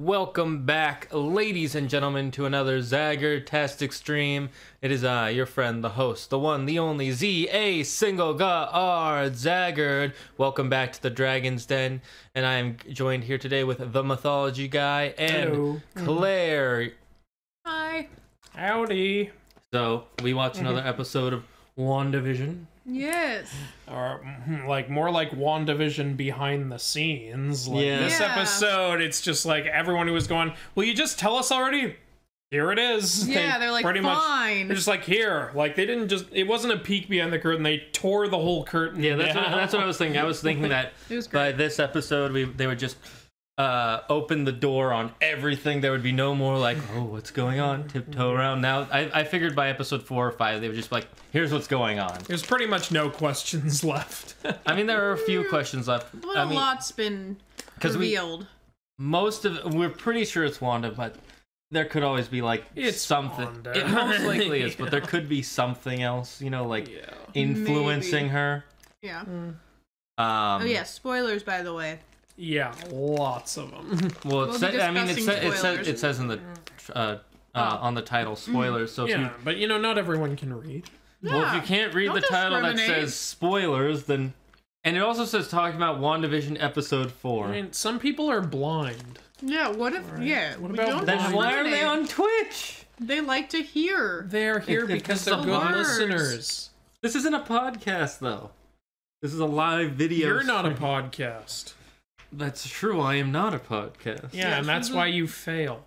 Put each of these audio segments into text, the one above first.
Welcome back, ladies and gentlemen, to another Zagard-tastic stream. It is I, your friend, the host, the one, the only, Z-A-R, Zagard. Welcome back to the Dragon's Den, and I am joined here today with TheMythologyGuy and Hello. Claire. Hi. Howdy. So, we watched another episode of WandaVision. Yes. Or like more like WandaVision behind the scenes. Like this episode, it's just like everyone who was going, "Will you just tell us already?" Here it is. Yeah, they're like, pretty fine. much. They're just like, here. Like they didn't just. It wasn't a peek behind the curtain. They tore the whole curtain. Yeah, that's what I was thinking. I was thinking that by this episode, they would just open the door on everything. There would be no more like, oh, what's going on? Tiptoe around. Now, I figured by episode 4 or 5, they would just be like, here's what's going on. There's pretty much no questions left. I mean, there are a few questions left. But I mean, a lot's been revealed. We're pretty sure it's Wanda, but there could always be like it's something. Wanda. It most likely is, but there could be something else, you know, like influencing her. Yeah. Oh yeah, spoilers by the way. Yeah, lots of them. Well, it says in the on the title spoilers. So if but you know, not everyone can read. Well, if you can't read the title that says spoilers, then and it also says talking about WandaVision episode 4. I mean, some people are blind. Yeah. What if? Right. Yeah. What about then why are they on Twitch? They like to hear. They're here because they're good listeners. This isn't a podcast, though. This is a live video. You're not a podcast. That's true. I am not a podcast. Yeah, and that's why you fail.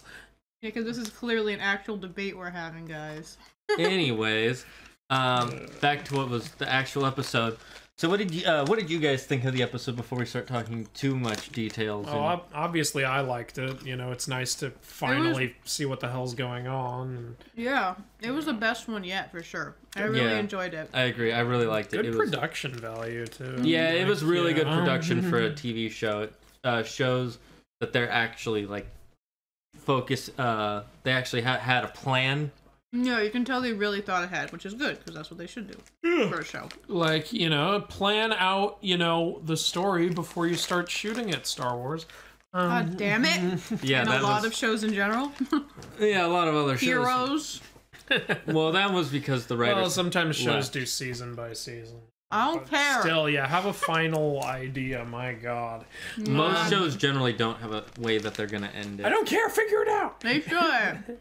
Yeah, because this is clearly an actual debate we're having, guys. Anyways, back to what was the actual episode. So, what did you guys think of the episode before we start talking too much details? Oh, obviously I liked it. You know, it's nice to finally see what the hell's going on. Yeah, it was the best one yet for sure. I really enjoyed it. I agree. I really liked it. Good production value too. Yeah, it was really good production for a TV show. It shows that they're actually like focused. They actually had a plan. No, you can tell they really thought ahead, which is good, because that's what they should do for a show. Like, you know, plan out, you know, the story before you start shooting it, Star Wars. God damn it. Yeah, and a lot of shows in general. Yeah, a lot of other shows. Well, that was because the writers... Well, sometimes shows do season by season. I don't care. Still, yeah, have a final idea, my god. Most shows generally don't have a way that they're going to end it. I don't care, figure it out! They should.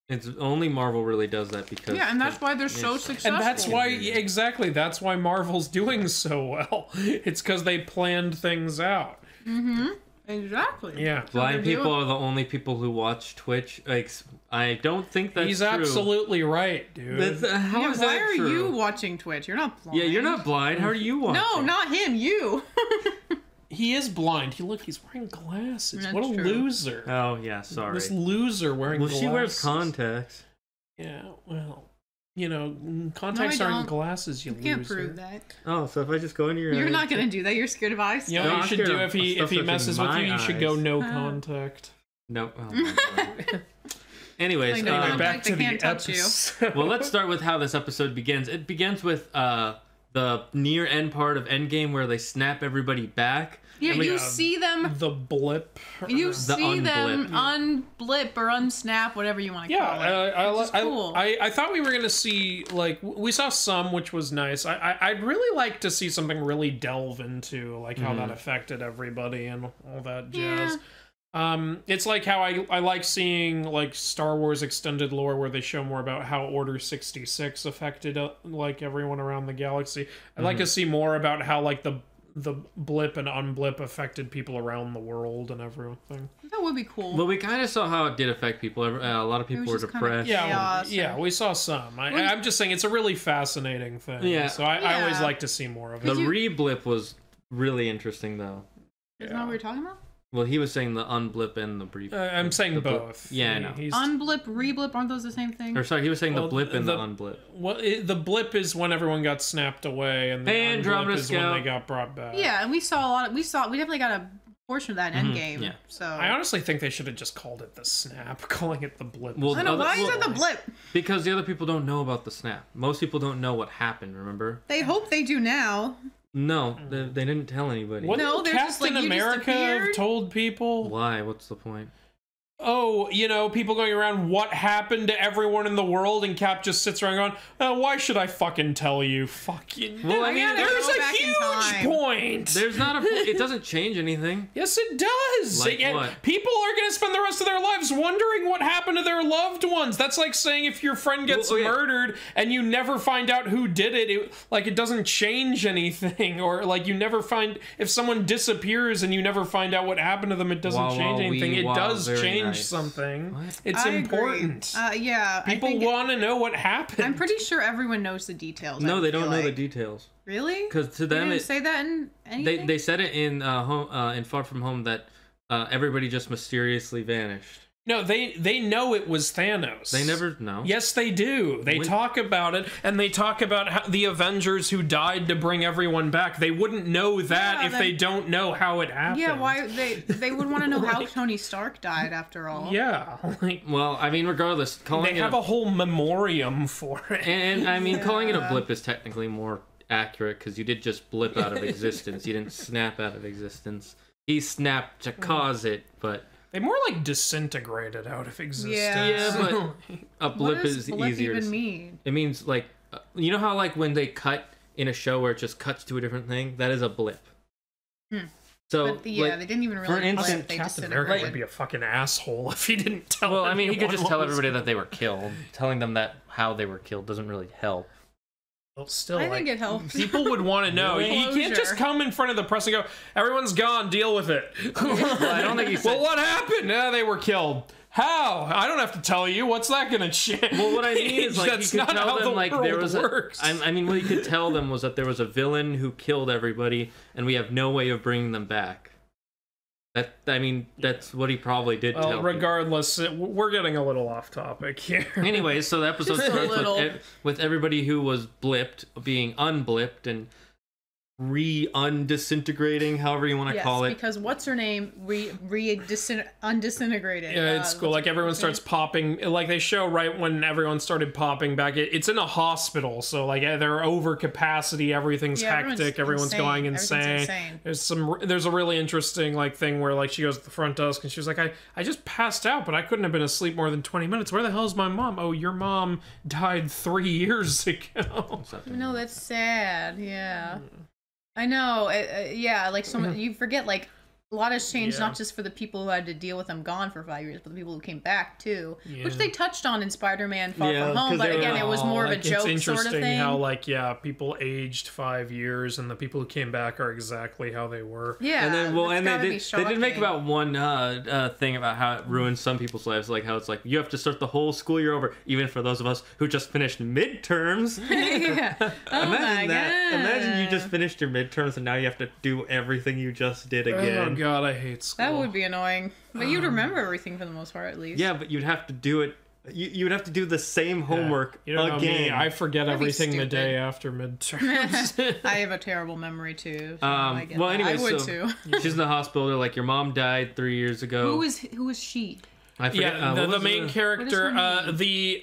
It's only Marvel really does that because... Yeah, and that's why they're so successful. And that's why, exactly, that's why Marvel's doing so well. It's because they planned things out. Mm-hmm. Exactly. Yeah. Blind people are the only people who watch Twitch. Like, I don't think that's true. He's absolutely right, dude. How is that why are true? you watching Twitch? You're not blind. Yeah, you're not blind. How are you watching? No, not him. You. He is blind. He's wearing glasses. That's what a loser. Oh, yeah, sorry. This loser wearing glasses. Well, she wears contacts. Yeah, well, you know, contacts aren't glasses, you loser. You can't prove that. Oh, so if I just go into your... You're not going to do that. You're scared of eyes. You know what you should do if he messes with you? You should go no contact. No. Oh, my God. Anyways, back to the episode. Well, let's start with how this episode begins. It begins with the near end part of Endgame where they snap everybody back. Yeah, you see them. The blip. You see them unblip or unsnap, whatever you want to call it. Cool. I thought we were gonna see, like, we saw some, which was nice. I'd really like to see something really delve into, like, how that affected everybody and all that jazz. Yeah. It's like how I like seeing, like, Star Wars extended lore where they show more about how Order 66 affected, like, everyone around the galaxy. I'd like to see more about how, like, the blip and unblip affected people around the world and everything. That would be cool. Well, we kind of saw how it did affect people. A lot of people were depressed. Yeah, we saw some. I'm just saying it's a really fascinating thing. Yeah. So I always like to see more of it. The re-blip was really interesting, though. Isn't that what we're talking about? Well, he was saying the unblip and the brief. I'm saying both. Yeah, I know. Unblip, re-blip, aren't those the same thing? Or sorry, he was saying the blip and the unblip. Well, the blip is when everyone got snapped away, and the unblip is when they got brought back. Yeah, and we saw a lot. We definitely got a portion of that in Endgame. Yeah. So I honestly think they should have just called it the snap, calling it the blip. Well, I know, why is it the blip? Because the other people don't know about the snap. Most people don't know what happened. Remember? They hope they do now. No, they didn't tell anybody. Wouldn't Captain America have told people? Why? What's the point? oh, you know, people going around, what happened to everyone in the world? And Cap just sits around going, why should I fucking tell you? Fucking. Well, I mean, there's a huge point. There's not a. It doesn't change anything. Yes, it does. Like what? People are going to spend the rest of their lives wondering what happened to their loved ones. That's like saying if your friend gets murdered and you never find out who did it, it doesn't change anything. Or like you never find, if someone disappears and you never find out what happened to them, it doesn't change anything. It does change something. What? It's important. Yeah. People want to know what happened. I'm pretty sure everyone knows the details. No, they don't know the details. Really? Because to them, they didn't say that in anything? They said it in in Far From Home that everybody just mysteriously vanished. No, they know it was Thanos. They never know. Yes, they do. They talk about it, and they talk about how the Avengers who died to bring everyone back. They wouldn't know that if they don't know how it happened. Yeah, why they would want to know how Tony Stark died after all. Yeah. Well, I mean, regardless, they have a whole memoriam for it. And I mean, calling it a blip is technically more accurate because you did just blip out of existence. You didn't snap out of existence. He snapped to cause it, but. They more like disintegrated out of existence. Yeah, but a blip is blip easier. Even mean? It means like, you know how like when they cut in a show where it just cuts to a different thing, that is a blip. So but they didn't even really. For instance, Captain America would be a fucking asshole if he didn't tell. Well, I mean, he could just tell everybody that they were killed. Telling them that how they were killed doesn't really help. Well, still, I think it helps. People would want to know. He can't just come in front of the press and go, "Everyone's gone. Deal with it." Well, I don't think he said. Well, what happened? They were killed. How? I don't have to tell you. What's that gonna change? Well, what I mean is like that's he could not tell how them the like world there was works. I mean, what he could tell them was that there was a villain who killed everybody, and we have no way of bringing them back. That's what he probably did tell people. Regardless, we're getting a little off topic here. Anyway, so the episode starts with everybody who was blipped being unblipped and undisintegrating, however you want to call it. Because what's her name undisintegrated. Yeah, it's cool. Like everyone starts popping. Like they show right when everyone started popping back. It's in a hospital, so like they're over capacity. Everything's hectic. Everyone's going insane. There's a really interesting like thing where like she goes to the front desk and she's like, I just passed out, but I couldn't have been asleep more than 20 minutes. Where the hell is my mom? Oh, your mom died 3 years ago. No, that's sad. Yeah. I know, yeah, like you forget, like, a lot has changed, not just for the people who had to deal with them gone for 5 years, but the people who came back, too. Yeah. Which they touched on in Spider-Man Far From Home, but again, it was more of a joke sort of thing. It's interesting how, like, people aged 5 years, and the people who came back are exactly how they were. Yeah, and they did make about one thing about how it ruins some people's lives, like how it's like, you have to start the whole school year over, even for those of us who just finished midterms. Yeah. Imagine that. Imagine you just finished your midterms, and now you have to do everything you just did again. Oh, God, I hate school. That would be annoying. But you'd remember everything for the most part, at least. Yeah, but you'd have to do it. You would have to do the same homework again. Me, I forget everything the day after midterms. I have a terrible memory too. So well, anyway, I would too. She's in the hospital. They're like, your mom died 3 years ago. Who was she? I forget. Yeah, the main character, the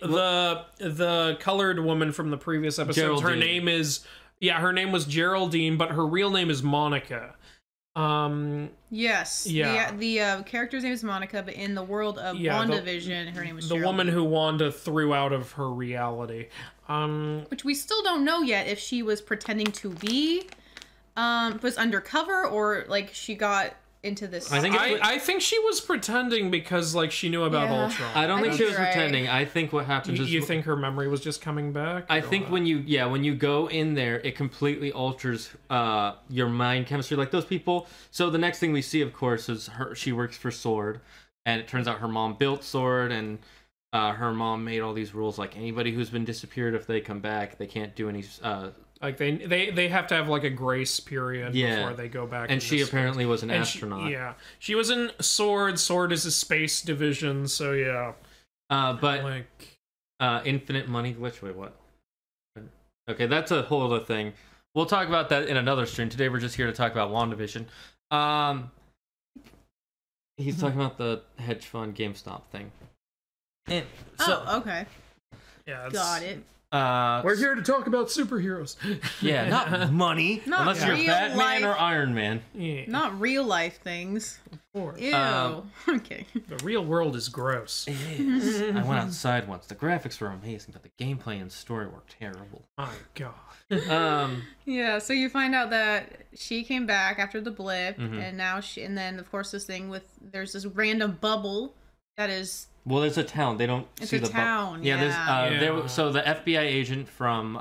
colored woman from the previous episode. Geraldine. Her name was Geraldine, but her real name is Monica. Yes. Yeah. The character's name is Monica, but in the world of WandaVision, her name was Geraldine. The woman who Wanda threw out of her reality. Which we still don't know yet if she was pretending to be, was undercover, or like she got into this. I think she was pretending because like she knew about Ultron. I don't think she was pretending. I think what happens is you think her memory was just coming back. I think when you go in there, it completely alters your mind chemistry. Like those people. So the next thing we see, of course, is she works for Sword, and it turns out her mom built Sword, and her mom made all these rules. Like anybody who's been disappeared, if they come back, they can't do any. Like they have to have like a grace period before they go back. And she apparently was an astronaut. She was in Sword. Sword is a space division, so yeah. But like infinite money glitch. Wait, what? Okay, that's a whole other thing. We'll talk about that in another stream. Today we're just here to talk about WandaVision. He's talking about the hedge fund GameStop thing. And okay. Yeah, got it. We're here to talk about superheroes. Yeah, not money. Unless you're Batman or Iron Man. Yeah. Not real life things. course. Ew. Okay. The real world is gross. It is. I went outside once. The graphics were amazing, but the gameplay and story were terrible. My God. Yeah, so you find out that she came back after the blip, and now and then of course this thing with there's this random bubble that is. Well, there's a town. They don't it's see a the town. Yeah, there's so the FBI agent from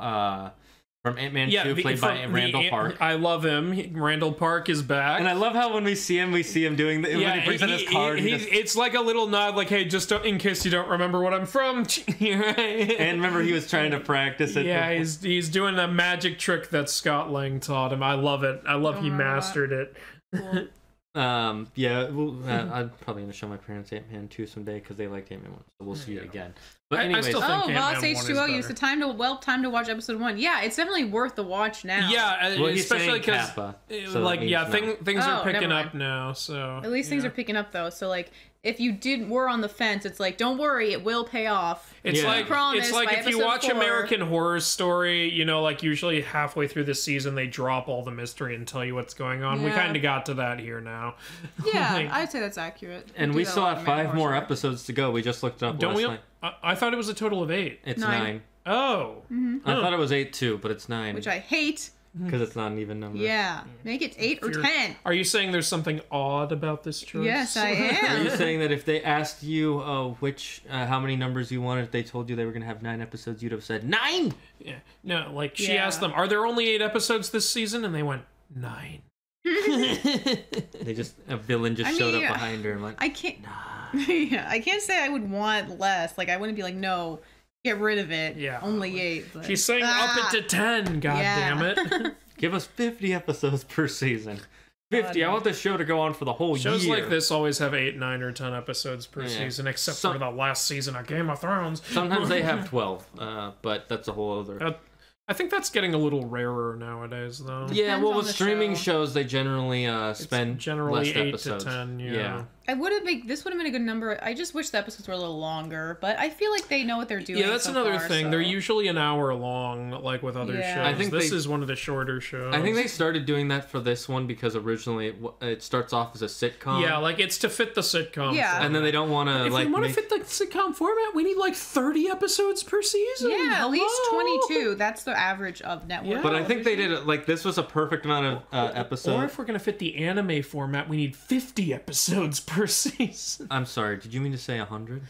Ant-Man 2, played by Randall Park. I love him. Randall Park is back. And I love how when we see him doing when he brings out his card. It's like a little nod, like, hey, just in case you don't remember what I'm from. And remember, he was trying to practice it. Yeah, he's doing the magic trick that Scott Lang taught him. I love it. I love he mastered it. Cool. I'm probably gonna show my parents Ant-Man 2 someday because they liked Ant-Man 1, so we'll see it again. But anyways, I still think Voss H2O used the time to watch episode 1. Yeah, it's definitely worth the watch now. Yeah, especially because things are picking up now. So at least things are picking up though. So like, if you were on the fence, it's like, don't worry, it will pay off. It's like if you watch 4, American Horror Story, you know, like usually halfway through the season they drop all the mystery and tell you what's going on. Yeah. We kind of got to that here now. Yeah, I'd say that's accurate. And we still have 5 more episodes to go. We just looked it up last night. I thought it was a total of 8. It's 9. Oh. I thought it was 8 too, but it's 9. Which I hate. Because it's not an even number. Yeah. Make it 8 or 10. Are you saying there's something odd about this choice? Yes, I am. Are you saying that if they asked you how many numbers you wanted, if they told you they were going to have 9 episodes, you'd have said 9? Yeah. No, like she asked them, are there only 8 episodes this season? And they went, 9. A villain showed up behind her and like, I can't. Yeah, I can't say I would want less. Like, I wouldn't be like, no, get rid of it. Yeah. Only 8. But... She's saying up it to 10, God damn it. Give us 50 episodes per season. 50. I want the show to go on for the whole Shows year. like this always have 8, 9, or 10 episodes per season, except for the last season of Game of Thrones. Sometimes they have 12, but that's a whole other... I think that's getting a little rarer nowadays, though. Yeah, well, with streaming shows, they generally spend less 8 episodes. to 10, yeah. This would have been a good number. I just wish the episodes were a little longer, but I feel like they know what they're doing. Yeah, that's another thing. So. They're usually an hour long, like with other shows. I think this is one of the shorter shows. I think they started doing that for this one because originally it starts off as a sitcom. Yeah, like it's to fit the sitcom. Yeah, format. And then they don't want to. If we want to fit the sitcom format, we need like 30 episodes per season. Yeah, at least 22. That's the average of network. Yeah, but I think they did it like this was a perfect amount of episodes. Or if we're gonna fit the anime format, we need 50 episodes per season. I'm sorry, did you mean to say 100?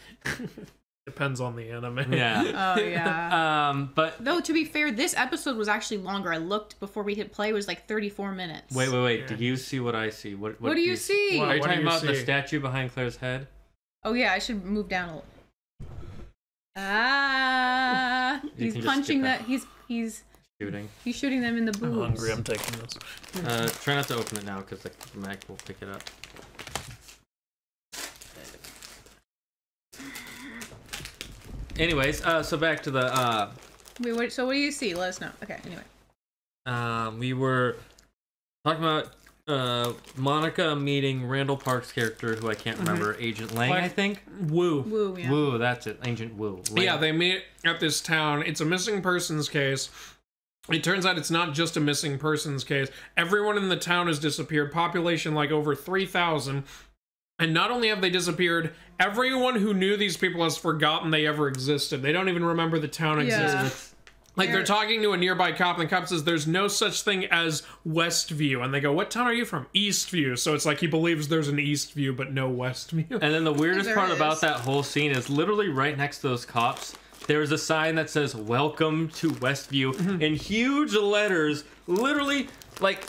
Depends on the anime. Yeah. Oh yeah. But though to be fair, this episode was actually longer. I looked before we hit play. It was like 34 minutes. Wait. Yeah. Do you see what I see? What do you see? Are you talking about the statue behind Claire's head? Oh yeah, I should move down a little. Ah, he's punching that. He's shooting. He's shooting them in the boobs. I'm hungry. I'm taking this. Try not to open it now because the Mac will pick it up. Anyways, so back to the Wait, so what do you see? Let us know. Okay, anyway. We were talking about Monica meeting Randall Park's character, who I can't remember, Agent Lang, I think. Wu, yeah. Wu, that's it, Agent Wu. Lang. Yeah, they meet at this town. It's a missing persons case. It turns out it's not just a missing persons case. Everyone in the town has disappeared. Population like over 3,000. And not only have they disappeared, everyone who knew these people has forgotten they ever existed. They don't even remember the town existed. Like, they're talking to a nearby cop, and the cop says, there's no such thing as Westview. And they go, what town are you from? Eastview. So it's like he believes there's an Eastview, but no Westview. And then the weirdest part about that whole scene is literally right next to those cops, there's a sign that says, welcome to Westview, in huge letters, literally, like...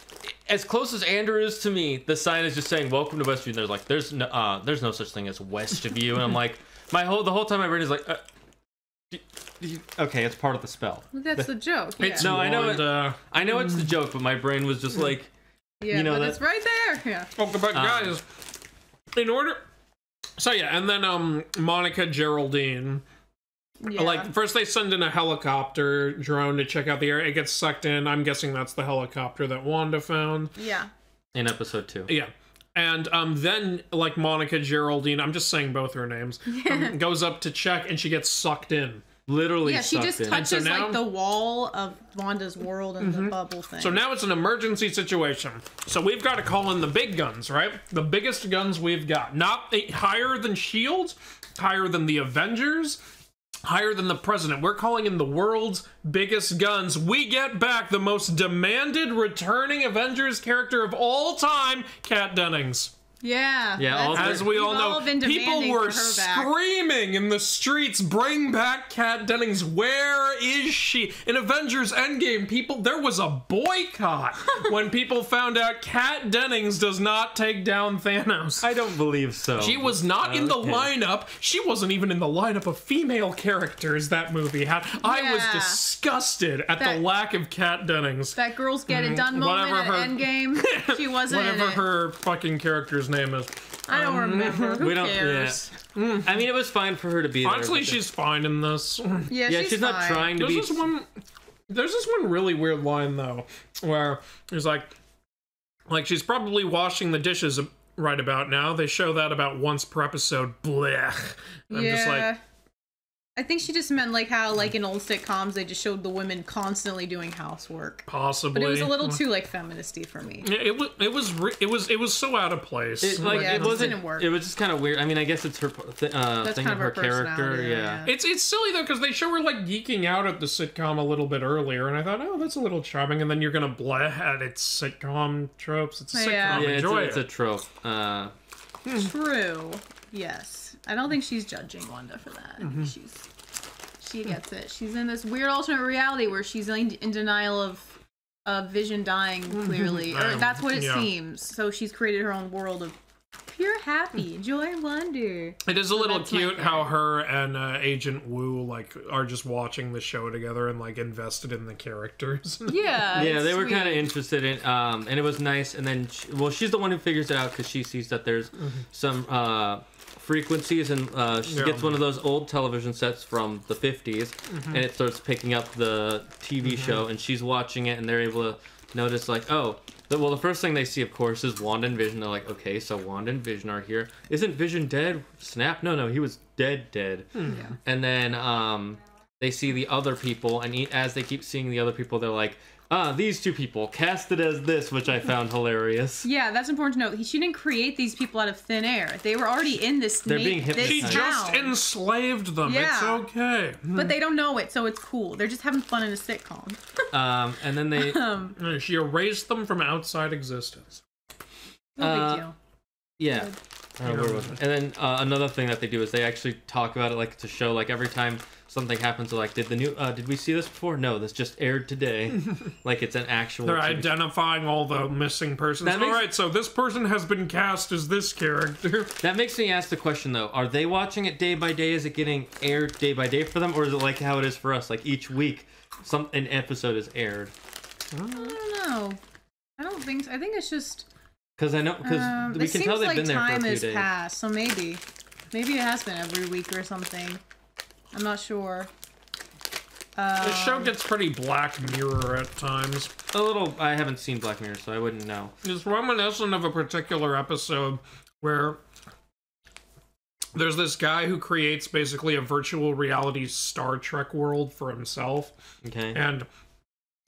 As close as Andrew is to me, the sign is just saying "Welcome to Westview." And there's like, there's no such thing as Westview, and I'm like, the whole time I read it is like, okay, it's part of the spell. Well, that's the joke. Yeah. No, I know I know it's the joke, but my brain was just like, you know, but it's right there. Yeah. Okay, but guys, in order, so yeah, and then Monica Geraldine. Yeah. Like, first they send in a helicopter drone to check out the area. It gets sucked in. I'm guessing that's the helicopter that Wanda found. Yeah. In episode 2. Yeah. And then, like, Monica Geraldine, I'm just saying both her names, goes up to check, and she gets sucked in. Literally, yeah, she just in. touches now, like the wall of Wanda's world and the bubble thing. So now it's an emergency situation. So we've got to call in the big guns, right? The biggest guns we've got. Not higher than S.H.I.E.L.D., higher than the Avengers, higher than the president. We're calling in the world's biggest guns. We get back the most demanded returning Avengers character of all time, Kat Dennings. Yeah. As we all know, people were screaming in the streets, bring back Kat Dennings. Where is she? In Avengers Endgame, there was a boycott when people found out Kat Dennings does not take down Thanos. I don't believe so. She was not in the lineup. She wasn't even in the lineup of female characters that movie had. I was disgusted at the lack of Kat Dennings. That girls get it done moment at Endgame. She wasn't whatever her fucking character's name is. I don't remember. Who cares? Yeah. I mean, it was fine for her to be there. Honestly, she's fine in this. Yeah, she's not trying to be. There's this one really weird line though, where it's like she's probably washing the dishes right about now. They show that about once per episode. Blech. I'm just like, I think she just meant like how like in old sitcoms they just showed the women constantly doing housework. Possibly, but it was a little too like feministy for me. Yeah, it was so out of place. It didn't work. It was just kind of weird. I mean, I guess it's her thing of her character. Yeah, it's silly though because they show her like geeking out at the sitcom a little bit earlier, and I thought, oh, that's a little charming. And then you're gonna bleh at its sitcom tropes. It's a sitcom. Enjoy it's a trope. True. Yes. I don't think she's judging Wanda for that. She gets it. She's in this weird alternate reality where she's in denial of Vision dying, clearly. Or that's what it seems. So she's created her own world of pure happy, joy and wonder. It is a little cute how her and Agent Wu like are just watching the show together and like invested in the characters. Yeah, they were kind of interested in, and it was nice. And then, she's the one who figures it out because she sees that there's some frequencies, and she gets one of those old television sets from the 50s, and it starts picking up the TV show, and she's watching it, and they're able to notice like, the first thing they see, of course, is Wanda and Vision. They're like, okay, so Wanda and Vision are here. Isn't Vision dead? Snap? No, he was dead. And then they see the other people, and as they keep seeing the other people, they're like, these two people casted as this, which I found hilarious. Yeah, that's important to note. She didn't create these people out of thin air. They were already in this. They're being hypnotized. She just enslaved them. Yeah. It's okay. But they don't know it, so it's cool. They're just having fun in a sitcom. And then they she erased them from outside existence. No big deal. Yeah. Where was it? And then another thing that they do is they actually talk about it like to show like every time something happens, they're like, did we see this before? No, this just aired today. Like it's an actual. They're identifying all the missing persons. All right, so this person has been cast as this character. That makes me ask the question though: are they watching it day by day? Is it getting aired day by day for them, or is it like how it is for us? Like each week, an episode is aired. I don't know. I don't think so. I think it's just. Because I know, we can tell they've been there for a few days. Time has passed, so maybe it has been every week or something. I'm not sure. The show gets pretty Black Mirror at times. A little. I haven't seen Black Mirror, so I wouldn't know. It's reminiscent of a particular episode where there's this guy who creates basically a virtual reality Star Trek world for himself. Okay. And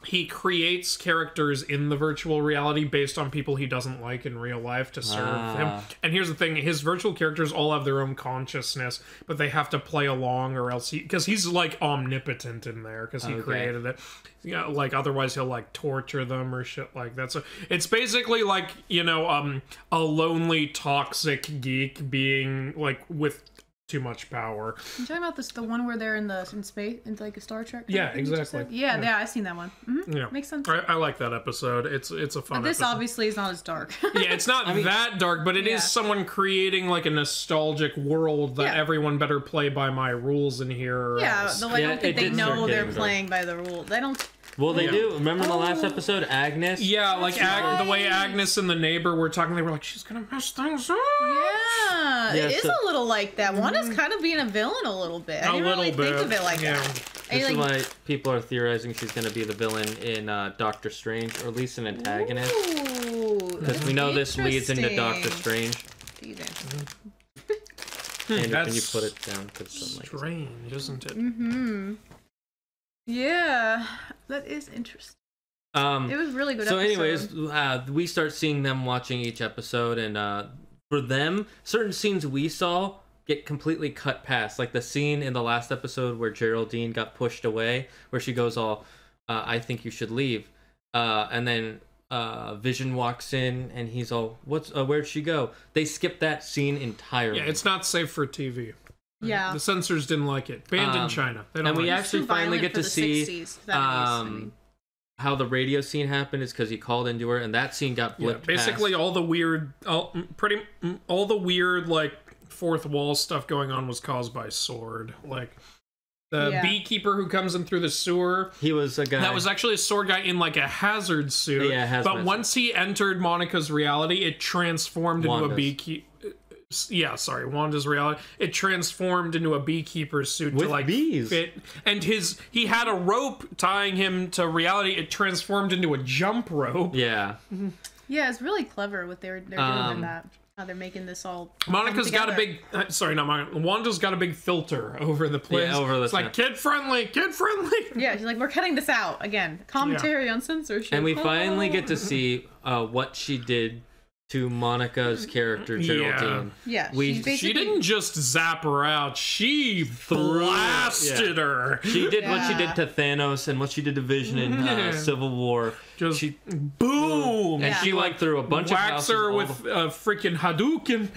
he creates characters in the virtual reality based on people he doesn't like in real life to serve him. And here's the thing, his virtual characters all have their own consciousness, but they have to play along or else because he's like omnipotent in there because he created it. Yeah, like otherwise he'll like torture them or shit like that. So it's basically like, a lonely toxic geek being like with too much power. You talking about the one where they're in space, in like a Star Trek? Yeah, exactly. Yeah, I've seen that one. Yeah, makes sense. I like that episode. It's a fun. But this episode. Obviously is not as dark. Yeah, it's not that dark, but it is someone creating like a nostalgic world that everyone better play by my rules in here. I don't think they know they're playing by the rules. They don't. Well, they do. Remember in the last episode, Agnes? Yeah, like the way Agnes and the neighbor were talking, they were like, she's gonna mess things up. Yeah, it is a little like that. Wanda's kind of being a villain a little bit. I didn't really think of it like that. This is why people are theorizing she's going to be the villain in Doctor Strange, or at least an antagonist. Because we know this leads into Doctor Strange. And can you put it down? Strange, isn't it? Mm-hmm. Yeah, that is interesting. It was really good. So, episode. anyways, we start seeing them watching each episode, and for them, certain scenes we saw get completely cut past, like the scene in the last episode where Geraldine got pushed away, where she goes all, "I think you should leave," and then Vision walks in, and he's all, where'd she go?" They skipped that scene entirely. Yeah, it's not safe for TV. Yeah. The censors didn't like it. Banned in China. They don't and we like actually finally get to see how the radio scene happened is because he called into her, and that scene got blipped. Yeah, basically past. all the weird like fourth wall stuff going on was caused by Sword. Like the beekeeper who comes in through the sewer. He was a guy that was actually a Sword guy in like a hazard suit. Yeah, but once he entered Monica's reality, it transformed into a beekeeper. Yeah, sorry, Wanda's reality. It transformed into a beekeeper's suit with to like bees. Fit, and he had a rope tying him to reality. It transformed into a jump rope. Yeah. Yeah, it's really clever what they're doing with that. How they're making this all. Monica's got a big. Sorry, not Monica. Wanda's got a big filter over the place. Yeah, over the. It's like kid friendly. Yeah, she's like, we're cutting this out again. Commentary on censorship. And we finally get to see what she did to Monica's character, Geraldine. Yeah, she didn't just zap her out, she blasted her. She did what she did to Thanos and what she did to Vision in Civil War. Just boom! And she like threw a bunch of houses. Whacks her with a freaking Hadouken.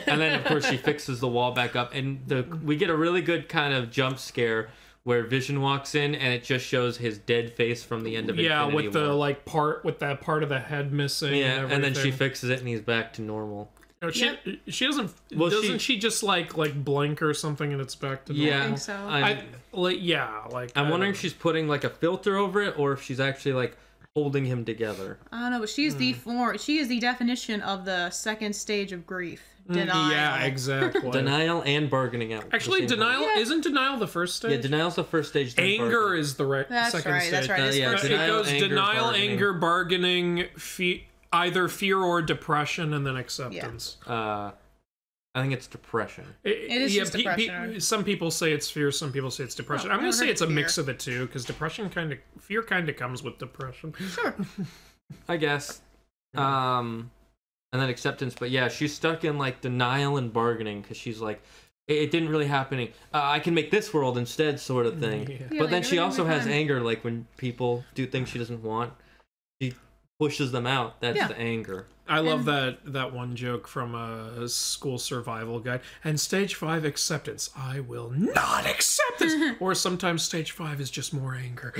And then, of course, she fixes the wall back up. And we get a really good kind of jump scare where Vision walks in, and it just shows his dead face from the end of Infinity with the War. with that part of the head missing. Yeah, and then she fixes it, and he's back to normal. No, she doesn't. Well, doesn't she just like blink or something, and it's back to normal? Yeah, I think so. I'm wondering if she's putting like a filter over it, or if she's actually like holding him together. I don't know, but she is the definition of the second stage of grief. Denial. Yeah, exactly. Denial and bargaining out. Actually, isn't denial the first stage? Yeah, denial's the first stage. Anger is the second stage. That's right. It goes denial, anger, bargaining, either fear or depression, and then acceptance. Yeah. I think it's depression. It is just depression. Some people say it's fear, some people say it's depression. I'm going to say it's a mix of the two, because fear kind of comes with depression. Sure. I guess. And then acceptance, but yeah, she's stuck in like denial and bargaining because she's like, it didn't really happen. I can make this world instead, sort of thing. Yeah. But then she also has anger, like when people do things she doesn't want, she pushes them out. That's the anger. I love that one joke from a school survival guide. And stage 5 acceptance. I will not accept this. Or sometimes stage 5 is just more anger.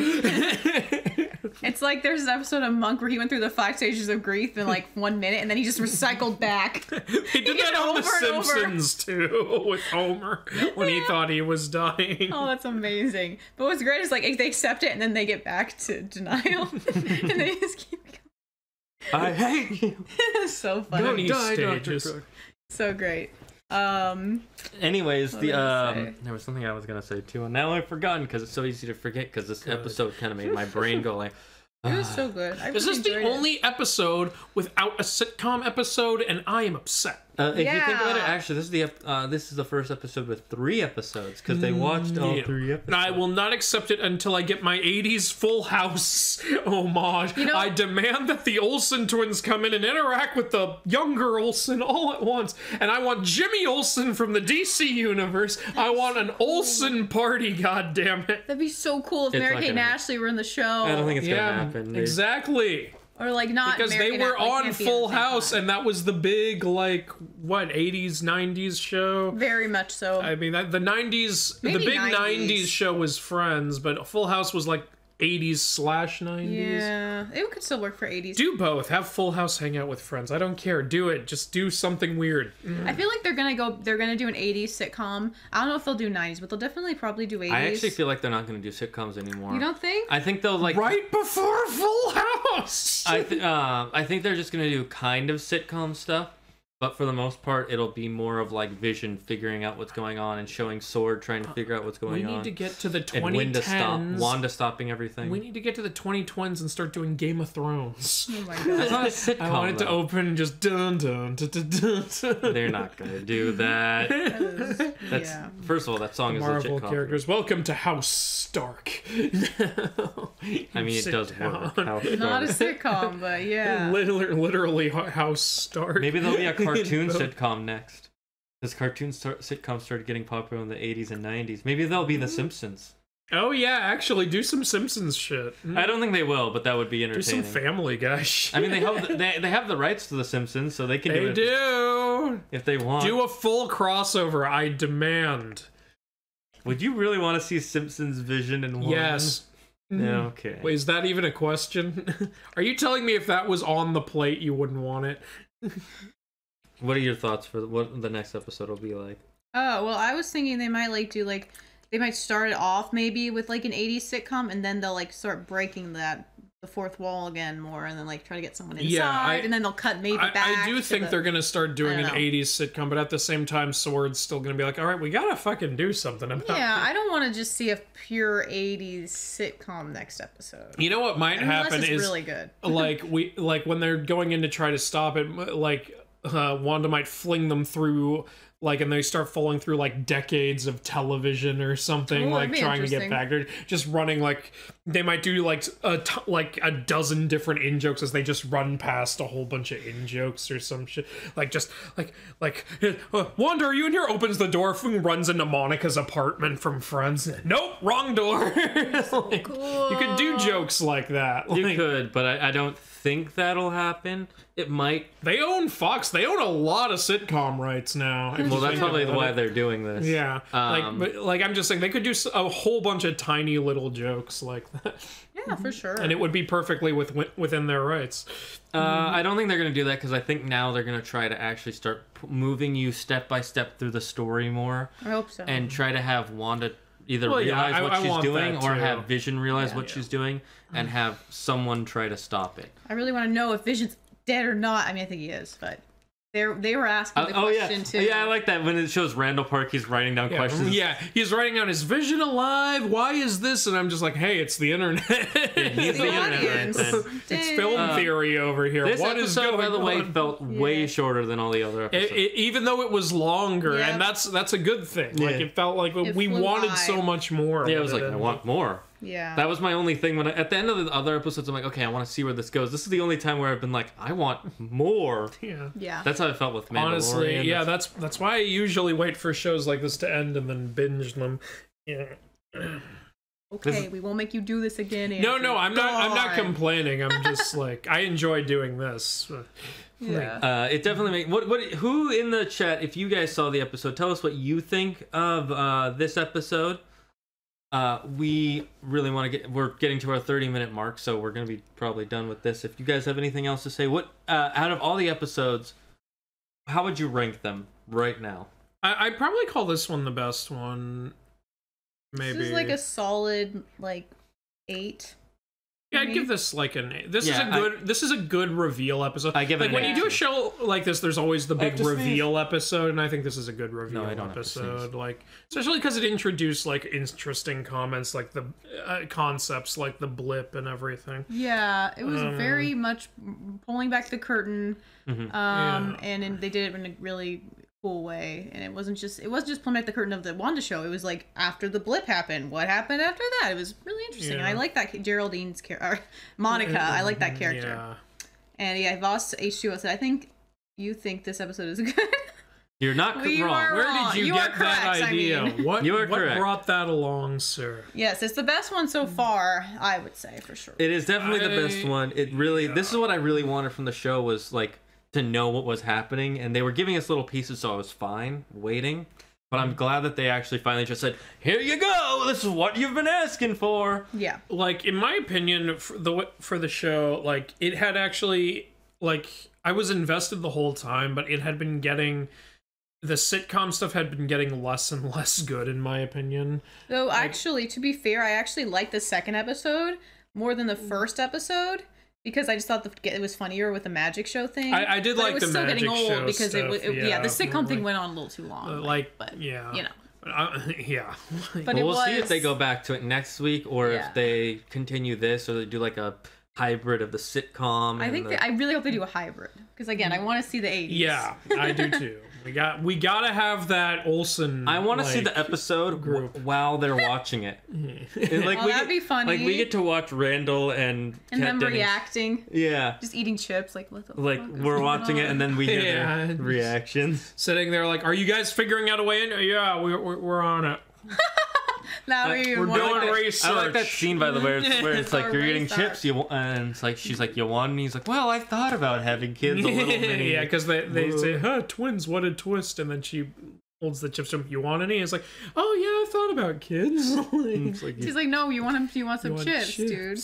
It's like there's an episode of Monk where he went through the 5 stages of grief in like 1 minute, and then he just recycled back. He did that on The Simpsons too, with Homer when he thought he was dying. Oh, that's amazing. But what's great is like they accept it and then they get back to denial, and they just keep going. I hate you. So funny. Stages. So great. Anyways, there was something I was gonna say too, and now I've forgotten because it's so easy to forget because this episode kind of made my brain go like. It was so good. Is this the only episode without a sitcom episode, and I am upset? If you think about it, actually, this is the first episode with 3 episodes because they watched all 3 episodes. I will not accept it until I get my 80s Full House homage. I demand that the Olsen twins come in and interact with the younger Olsen all at once. And I want Jimmy Olsen from the DC universe. I want an Olsen party, goddammit. That'd be so cool if Mary-Kate and Ashley were in the show. I don't think it's gonna happen. Exactly. Or like not because they were on Full House, and that was the big 80s 90s show. Very much so. I mean, the 90s, the big 90s show was Friends, but Full House was like 80s/90s. Yeah, it could still work for 80s. Do both. Have Full House hang out with Friends. I don't care. Do it. Just do something weird. I feel like they're gonna do an 80s sitcom. I don't know if they'll do 90s, but they'll definitely probably do 80s. I actually feel like they're not gonna do sitcoms anymore. You don't think? I think they'll right before Full House. I think they're just gonna do kind of sitcom stuff. But for the most part, it'll be more of like Vision figuring out what's going on and showing Sword trying to figure out what's going on. We need to get to the 2010s. And Wanda stopping everything. We need to get to the 2020s and start doing Game of Thrones. Oh my god. That's not a sitcom. I want it to open and just dun dun dun dun dun. They're not gonna do that. That's first of all, that song is Marvel legit characters. Welcome to House Stark. I mean, it does work. Not a sitcom, but yeah. Literally House Stark. Maybe there'll be a cartoon sitcom next. Because sitcoms started getting popular in the 80s and 90s. Maybe they'll be The Simpsons. Oh yeah, actually, do some Simpsons shit. I don't think they will, but that would be entertaining. Do some Family Guy shit. I mean, they have the rights to The Simpsons, so they can do it. They do! If they want. Do a full crossover, I demand. Would you really want to see Simpsons Vision in one? Yes. Okay. Wait, is that even a question? Are you telling me if that was on the plate, you wouldn't want it? What are your thoughts for what the next episode will be like? Oh, well, I was thinking they might they might start it off maybe with like an 80s sitcom, and then they'll like start breaking the fourth wall again more, and then like try to get someone inside, and then they'll cut maybe back. I do think they're gonna start doing an 80s sitcom, but at the same time, Sword's still gonna be like, all right, we gotta fucking do something about it. Yeah, I don't want to just see a pure 80s sitcom next episode. You know what might happen is really good. like when they're going in to try to stop it, like Wanda might fling them through. Like, and they start falling through, like, decades of television or something, like, trying to get back. They're just running, like, they might do, like, a dozen different in-jokes as they just run past a whole bunch of in-jokes or some shit. Like, just, like, Wanda, are you in here? Opens the door, runs into Monica's apartment from Friends. Nope, wrong door. Like, cool. You could do jokes like that. Like, you could, but I don't think that'll happen. It might. They own Fox. They own a lot of sitcom rights now. Well, that's probably why they're doing this. Yeah. But I'm just saying, they could do a whole bunch of tiny little jokes like that. Yeah, for sure. And it would be perfectly within their rights. I don't think they're going to do that, because I think now they're going to try to actually start moving you step by step through the story more. I hope so. And try to have Wanda either realize what she's doing, or have Vision realize what she's doing, and have someone try to stop it. I really want to know if Vision's dead or not. I mean, I think he is, but they were asking the question too. Yeah, I like that when it shows Randall Park, he's writing down questions. Yeah, he's writing down, is Vision alive? Why is this? And I'm just like, hey, it's the internet. He's the internet. It's film theory over here. This what episode, is going by the way, on? felt way shorter than all the other episodes. Even though it was longer, and that's a good thing. Like, it felt like we wanted so much more. Yeah, I was like, I want more. Yeah. That was my only thing when at the end of the other episodes, I'm like, okay, I want to see where this goes. This is the only time where I've been like, I want more. Yeah. That's how I felt with Mandalorian. Honestly, yeah, that's why I usually wait for shows like this to end and then binge them. Yeah. Okay, we won't make you do this again, Andrew. No, I'm not complaining. I'm just like, I enjoy doing this. Yeah. It definitely made who in the chat, if you guys saw the episode, tell us what you think of this episode. We really want to we're getting to our 30-minute mark, so we're going to be probably done with this. If you guys have anything else to say, what out of all the episodes, how would you rank them right now? I'd probably call this one the best one. Maybe. This is like a solid, 8. Yeah, I'd give this like an 8. This is a good reveal episode. I give it like an when 8. you do a show like this, there's always the big reveal episode, and I think this is a good reveal episode. Like, especially because it introduced like interesting comments, like the concepts, like the blip and everything. Yeah, it was very much pulling back the curtain, and they did it in a really cool way, and it wasn't just pulling back the curtain of the Wanda show. It was like after the blip happened, what happened after that? It was really interesting. And I like that Geraldine's character, Monica. I like that character. Yeah. And Voss H2O said, I think you think this episode is good. You're not wrong. Where did you get that idea? I mean. What correct. brought that along, sir? Yes, it's the best one so far, I would say, for sure. It is definitely the best one. It really, this is what I really wanted from the show, was like to know what was happening, and they were giving us little pieces, so I was fine waiting. But I'm glad that they actually finally just said, here you go, this is what you've been asking for. Yeah. Like, in my opinion, for the show, like, it had actually, like, I was invested the whole time, but it had been getting, the sitcom stuff had been getting less and less good, in my opinion. Though, actually, to be fair, I actually liked the second episode more than the first episode. because I just thought it was funnier with the magic show thing. I did like the magic show. It was still getting old because stuff, the sitcom thing went on a little too long. But you know. Yeah. But we'll see if they go back to it next week, or if they continue this, or they do like a hybrid of the sitcom. I really hope they do a hybrid, because again, I want to see the 80s. Yeah, I do too. We gotta have that Olsen. I want to see the episode group while they're watching it. That'd be funny. Like we get to watch Randall and them reacting. Yeah, just eating chips. Like what the fuck we're watching it, and then we hear their reactions. Sitting there, like, are you guys figuring out a way in? Yeah, we're on it. Now we're doing research. I like that scene, by the way, where it's like you're eating chips, and it's like she's like, you want? And he's like, well, I've thought about having kids. A little mini. Yeah, because they say, huh, twins, what a twist, and then she holds the chips to him. You want any? It's like, oh yeah, I thought about kids. She's like, no, you want some chips, dude.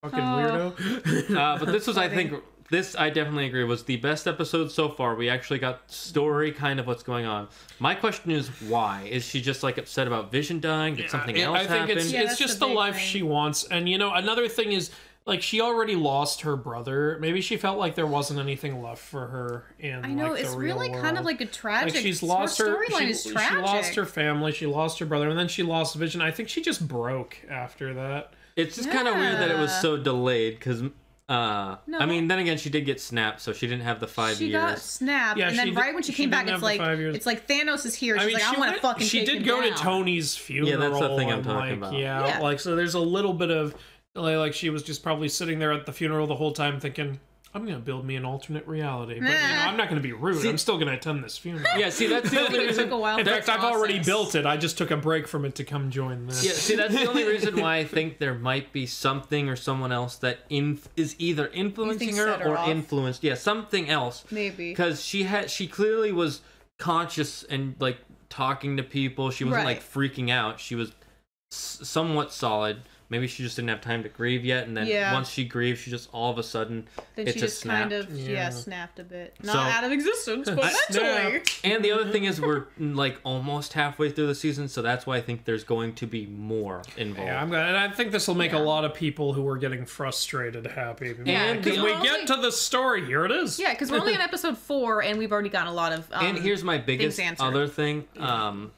Fucking weirdo. But this was, I think. This, I definitely agree, was the best episode so far. We actually got story, kind of what's going on. My question is, why? Is she just, like, upset about Vision dying? Did something else happen? I think it's just the life she wants. And, you know, another thing is, like, she already lost her brother. Maybe she felt like there wasn't anything left for her in, I know, like, it's the real really world. kind of like a tragic... Like, she's lost her storyline is tragic. She lost her family, she lost her brother, and then she lost Vision. I think she just broke after that. It's just kind of weird that it was so delayed, because... I mean, then again, she did get snapped, so she didn't have the 5 years. She got snapped, and then right when she came back, it's like Thanos is here. She's like, I want to fucking take him down. She did go to Tony's funeral. Yeah, that's the thing I'm talking about. Yeah, like, so there's a little bit of, like, she was just probably sitting there at the funeral the whole time thinking, I'm going to build me an alternate reality. But, you know, I'm not going to be rude. I'm still going to attend this funeral. Yeah, see, that's the only reason. In fact, I've already built it. I just took a break from it to come join this. Yeah, see, that's the only reason why I think there might be something or someone else that is either influencing her or influenced. Yeah, something else. Maybe. Because she clearly was conscious and, like, talking to people. She wasn't, like, freaking out. She was somewhat solid. Maybe she just didn't have time to grieve yet, and then once she grieved, she just all of a sudden then it just snapped. Kind of snapped a bit, not out of existence, but eventually. And the other thing is, we're like almost halfway through the season, so that's why I think there's going to be more involved. Yeah, and I think this will make a lot of people who are getting frustrated happy. Yeah, because we get to the story, here it is. Yeah, because we're only on episode 4, and we've already gotten a lot of. And here's my biggest other thing,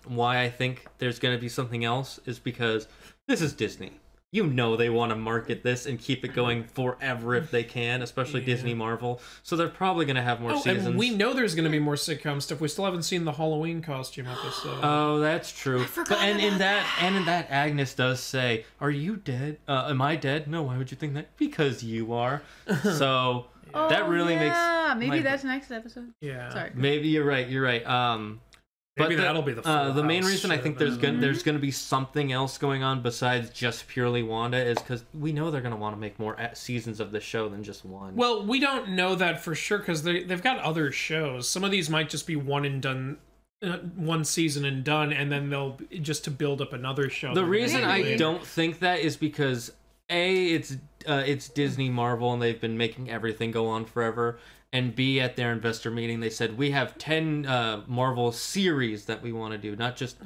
why I think there's going to be something else is because this is Disney. You know they want to market this and keep it going forever if they can, especially Disney Marvel. So they're probably going to have more seasons. And we know there's going to be more sitcom stuff. We still haven't seen the Halloween costume episode. Oh, that's true. And in that, Agnes does say, "Are you dead? Am I dead? No. Why would you think that? Because you are." So that really makes. Maybe that's next episode. Yeah. Sorry. Maybe you're right. Maybe that'll be the main reason I think there's gonna be something else going on besides just purely Wanda is because we know they're gonna want to make more seasons of the show than just one. Well, we don't know that for sure because they've got other shows. Some of these might just be one and done, one season and done, and then they'll just to build up another show. The reason I don't think that is because it's Disney Marvel and they've been making everything go on forever. And B, at their investor meeting, they said, we have 10 Marvel series that we want to do, not just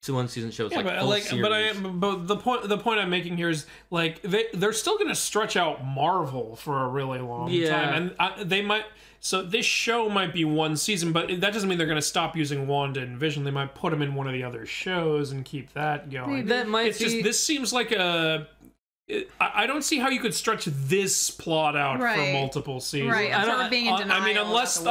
one-season shows, series. But the point I'm making here is, like, they're still going to stretch out Marvel for a really long time. And they might... So this show might be one season, but that doesn't mean they're going to stop using Wanda and Vision. They might put them in one of the other shows and keep that going. This seems like a... I don't see how you could stretch this plot out for multiple seasons. Right, unless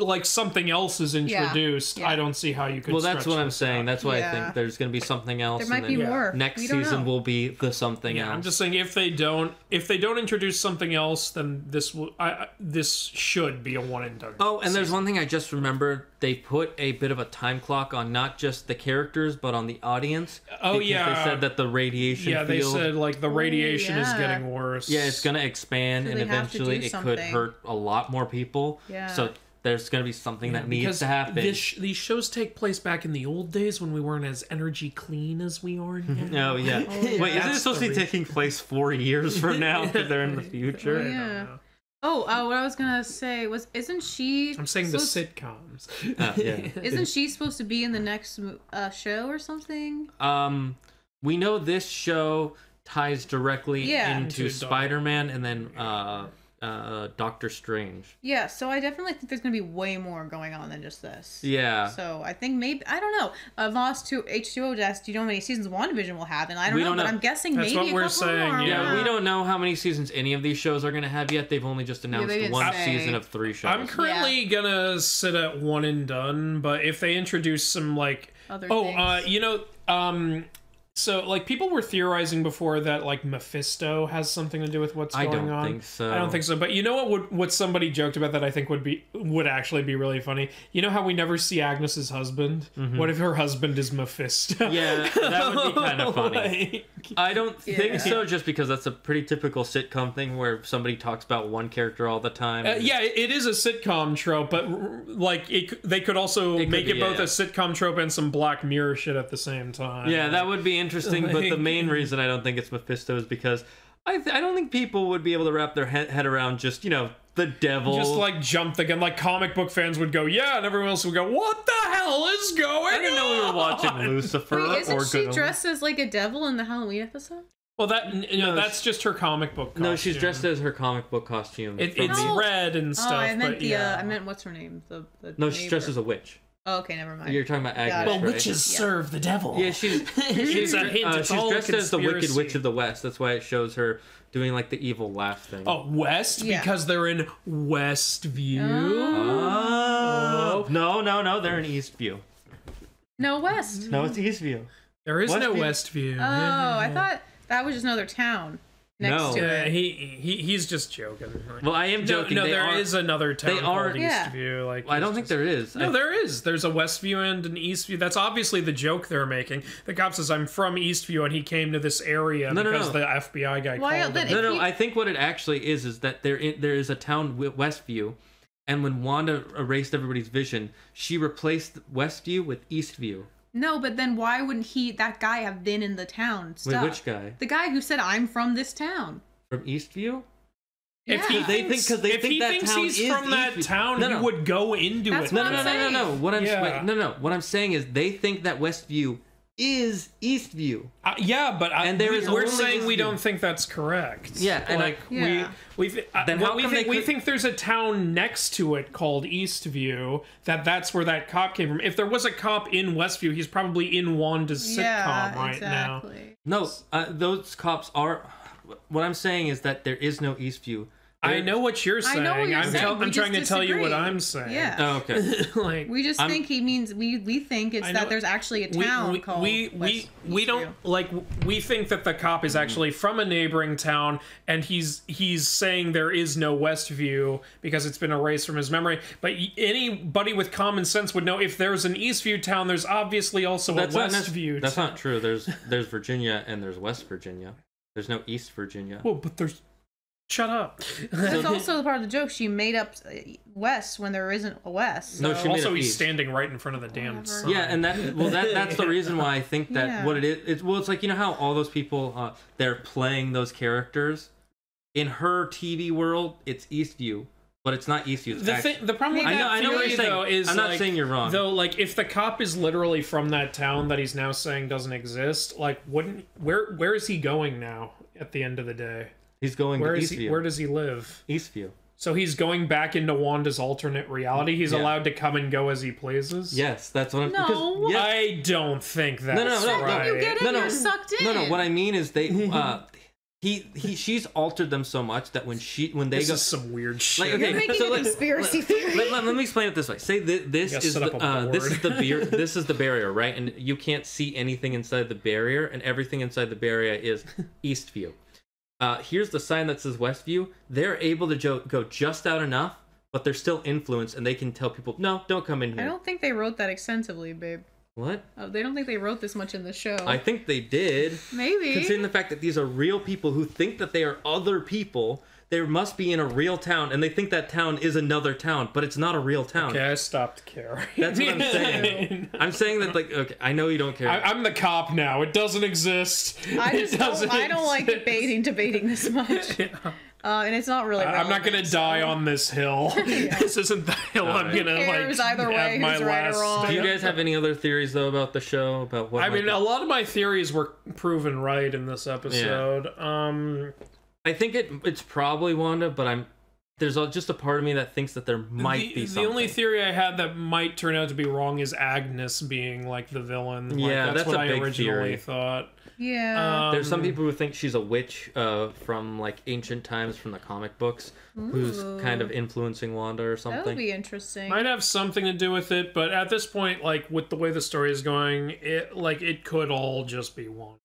like something else is introduced, I don't see how you could. Well, that's what I'm saying. Out. That's why I think there's going to be something else. There might be more. Next season will be the something else. I'm just saying if they don't introduce something else, then this should be a one and done. Oh, and there's one thing I just remembered. They put a bit of a time clock on not just the characters but on the audience. Oh they said that the radiation. Yeah, they said like the radiation is getting worse. Yeah, it's gonna expand and eventually it could hurt a lot more people. Yeah. So there's gonna be something that needs to happen. These shows take place back in the old days when we weren't as energy clean as we are now. Oh yeah. Wait, isn't it supposed to be taking place 4 years from now because they're in the future? Yeah. Oh, what I was gonna say was, isn't she? I'm saying the sitcoms. Isn't she supposed to be in the next show or something? We know this show ties directly into Spider-Man, and then Doctor Strange. Yeah, so I definitely think there's gonna be way more going on than just this. Yeah. So I think maybe, I don't know. Voss to H2O desk. Do you know how many seasons WandaVision will have? And I don't know, but I'm guessing That's maybe what we're a couple saying, more. yeah. We don't know how many seasons any of these shows are going to have yet. They've only just announced one season of 3 shows. I'm currently gonna sit at 1 and done, but if they introduce some like other things. you know, so like people were theorizing before that like Mephisto has something to do with what's going on. I don't think so. I don't think so. But you know what somebody joked about that I think would actually be really funny? You know how we never see Agnes's husband? Mm-hmm. What if her husband is Mephisto? Yeah, that would be kind of funny. Like, I don't think so, just because that's a pretty typical sitcom thing where somebody talks about one character all the time. yeah, it is a sitcom trope, but like they could also make it both a sitcom trope and some Black Mirror shit at the same time. Yeah, that would be interesting, but the main reason I don't think it's Mephisto is because I don't think people would be able to wrap their head around just, you know, the devil. Just like jump the gun. Like comic book fans would go, yeah, and everyone else would go, what the hell is going on? I didn't know we were watching Lucifer. Wait, isn't she Good dressed as like a devil in the Halloween episode? Well, that's just her comic book costume. No, she's dressed as her comic book costume. It's red and stuff. Oh, I meant but yeah. I meant what's her name? The no, she's dressed as a witch. Oh, okay, never mind. You're talking about Agnes, Well, right? witches serve the devil. Yeah, she's a hint. It's she's all dressed as the Wicked conspiracy. Witch of the West. That's why it shows her doing like the evil laugh thing. Oh, West? Yeah. Because they're in Westview? Oh. No, they're in Eastview. No, West. No, it's Eastview. There is no Westview. Westview. Oh, I thought that was just another town next to Yeah, it. he's just joking. Well, I am joking. No, there is another town called Yeah. Eastview. Like, I don't think there is. No, there is. There's a Westview and an Eastview. That's obviously the joke they're making. The cop says, I'm from Eastview, and he came to this area because the FBI guy called him. No, I think what it actually is that there is a town, Westview, and when Wanda erased everybody's vision, she replaced Westview with Eastview. No, but then why wouldn't that guy have been in the town? Wait, which guy? The guy who said, I'm from this town. From Eastview? If he thinks he's from that town, he would go into it. No. What I'm saying is they think that Westview is Eastview. Yeah, but we're saying we don't think that's correct. Yeah, and we think there's a town next to it called Eastview. That's where that cop came from. If there was a cop in Westview, he's probably in Wanda's sitcom right now. No, those cops are. What I'm saying is that there is no Eastview. I know what you're saying. I'm trying to tell you what I'm saying. Yeah. Oh, okay. Like we just think he means we think it's that there's actually a town called we don't like we think that the cop is actually from a neighboring town and he's saying there is no Westview because it's been erased from his memory. But anybody with common sense would know if there's an Eastview town, there's obviously also a Westview. That's not true. There's Virginia and there's West Virginia. There's no East Virginia. Well, but there's. Shut up. That's also part of the joke. She made up West when there isn't a West. So. No, she also he's standing right in front of the damn sun. Yeah, and that's the reason why I think that what it is. It's like, you know how all those people they're playing those characters in her TV world. It's Eastview, but it's not Eastview. The problem with that theory, though, is I'm not saying you're wrong. Though, like, if the cop is literally from that town that he's now saying doesn't exist, like, where is he going now? At the end of the day. He's going to Eastview. Where does he live? Eastview. So he's going back into Wanda's alternate reality. He's allowed to come and go as he pleases. Yes, that's what I'm. No, I don't think that's right. You get in, you're sucked in. No. What I mean is she's altered them so much that when they this go, is some weird shit. You're making a conspiracy theory. Let me explain it this way. Say this is the barrier, right? And you can't see anything inside the barrier, and everything inside the barrier is Eastview. Here's the sign that says Westview. They're able to go just out enough, but they're still influenced, and they can tell people, no, don't come in here. I don't think they wrote that extensively, babe. What? Oh, they don't think they wrote this much in the show. I think they did. Maybe. Considering the fact that these are real people who think that they are other people, they must be in a real town, and they think that town is another town, but it's not a real town. Okay, I stopped caring. That's what I'm saying. I'm saying that, like, okay, I know you don't care. I'm the cop now. It doesn't exist. I don't like debating this much. And it's not really relevant. I'm not gonna die on this hill. This isn't the hill I'm gonna either way, my who's right or wrong. Do you guys have any other theories though about the show? About what? I mean, a lot of my theories were proven right in this episode. I think it's probably Wanda, but there's just a part of me that thinks that there might be something. The only theory I had that might turn out to be wrong is Agnes being like the villain. Yeah, like, that's what a I big originally theory. thought. Yeah. There's some people who think she's a witch from like ancient times from the comic books, who's kind of influencing Wanda or something. That would be interesting. Might have something to do with it, but at this point, like with the way the story is going, it could all just be one.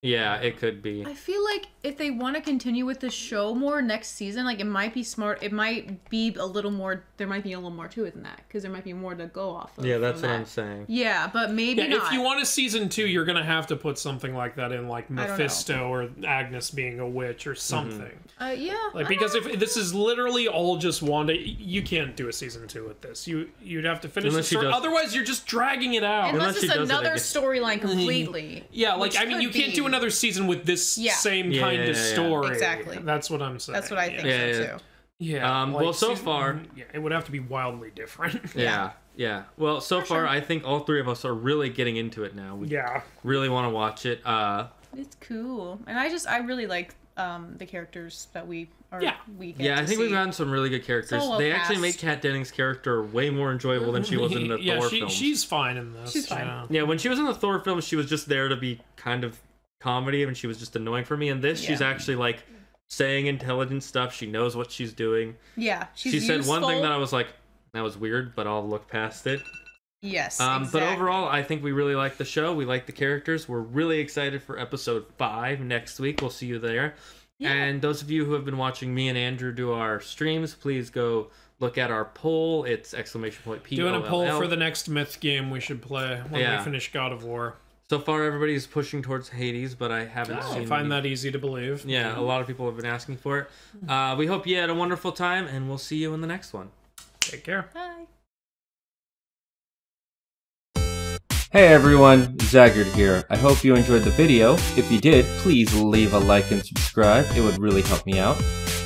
Yeah, it could be. I feel like if they want to continue with the show more next season, like it might be smart. It might be a little more. There might be a little more to it than that because there might be more to go off of. Yeah, that's what I'm saying. Yeah, but maybe not. If you want a season 2, you're gonna have to put something like that in, like Mephisto or Agnes being a witch or something. Yeah. Like because if this is literally all just Wanda, you can't do a season 2 with this. You'd have to finish the story. Otherwise, you're just dragging it out. Unless it's another storyline completely. Yeah, like I mean, you can't do another season with this same kind of story. Exactly. That's what I'm saying. That's what I think so too. Yeah. Well, so far, it would have to be wildly different. Yeah. Well, so far, I think all three of us are really getting into it now. We really want to watch it. It's cool, and I really like the characters that we are. Yeah, I think we've gotten some really good characters. They actually made Kat Dennings' character way more enjoyable than she was in the Thor films. She's fine in this. She's fine. Yeah, when she was in the Thor films, she was just there to be kind of comedy, and she was just annoying for me. And this, she's actually like saying intelligent stuff. She knows what she's doing. Yeah, she said one thing that I was like, that was weird, but I'll look past it. Yes. But overall, I think we really like the show. We like the characters. We're really excited for episode 5 next week. We'll see you there. Yeah. And those of you who have been watching me and Andrew do our streams, please go look at our poll. It's !POLL. Doing a poll for the next myth game we should play when we finish God of War. So far, everybody's pushing towards Hades, but I haven't seen. I find that easy to believe. Yeah, a lot of people have been asking for it. We hope you had a wonderful time, and we'll see you in the next one. Take care. Bye. Hey everyone, Zagard here. I hope you enjoyed the video. If you did, please leave a like and subscribe. It would really help me out.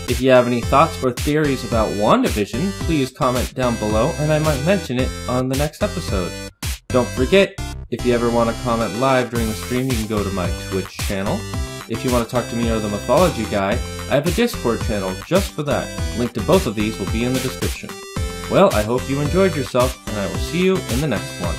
If you have any thoughts or theories about WandaVision, please comment down below and I might mention it on the next episode. Don't forget, if you ever want to comment live during the stream, you can go to my Twitch channel. If you want to talk to me or the Mythology Guy, I have a Discord channel just for that. Link to both of these will be in the description. Well, I hope you enjoyed yourself, and I will see you in the next one.